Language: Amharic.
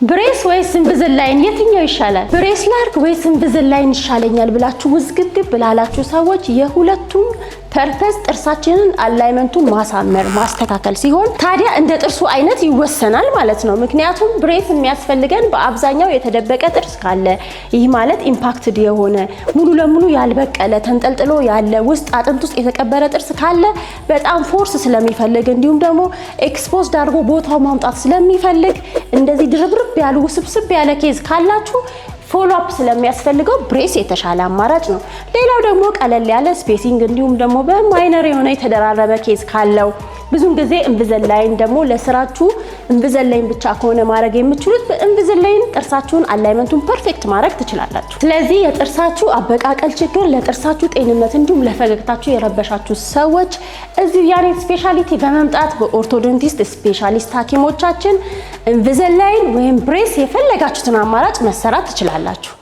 ብሬስ ወይስ ኢንቪዚላይን የትኛው ይሻላል? ብሬስ ላርክ ወይስ ኢንቪዚላይን ይሻለኛል ብላችሁ ውዝግብ ብላላችሁ ሰዎች የሁለቱም ፐርፐስ ጥርሳችንን አላይመንቱን ማሳመር ማስተካከል ሲሆን ታዲያ እንደ ጥርሱ አይነት ይወሰናል ማለት ነው። ምክንያቱም ብሬስ የሚያስፈልገን በአብዛኛው የተደበቀ ጥርስ ካለ ይህ ማለት ኢምፓክትድ የሆነ ሙሉ ለሙሉ ያልበቀለ ተንጠልጥሎ ያለ ውስጥ አጥንት ውስጥ የተቀበረ ጥርስ ካለ በጣም ፎርስ ስለሚፈልግ እንዲሁም ደግሞ ኤክስፖዝድ አድርጎ ቦታው ማምጣት ስለሚፈልግ እንደዚህ ድርብርብ ያሉ ውስብስብ ያለ ኬዝ ካላችሁ ፎሎ አፕ ስለሚያስፈልገው ብሬስ የተሻለ አማራጭ ነው። ሌላው ደግሞ ቀለል ያለ ስፔሲንግ እንዲሁም ደግሞ በማይነር የሆነ የተደራረበ ኬዝ ካለው ብዙን ጊዜ ኢንቪዚላይን ደግሞ ለስራችሁ ኢንቪዚላይን ብቻ ከሆነ ማድረግ የምትችሉት በኢንቪዚላይን ጥርሳችሁን አላይመንቱን ፐርፌክት ማድረግ ትችላላችሁ። ስለዚህ የጥርሳችሁ አበቃቀል ችግር ለጥርሳችሁ ጤንነት እንዲሁም ለፈገግታችሁ የረበሻችሁ ሰዎች እዚህ ያኔት ስፔሻሊቲ በመምጣት በኦርቶዶንቲስት ስፔሻሊስት ሐኪሞቻችን ኢንቪዚላይን ወይም ብሬስ የፈለጋችሁትን አማራጭ መሰራት ትችላላችሁ።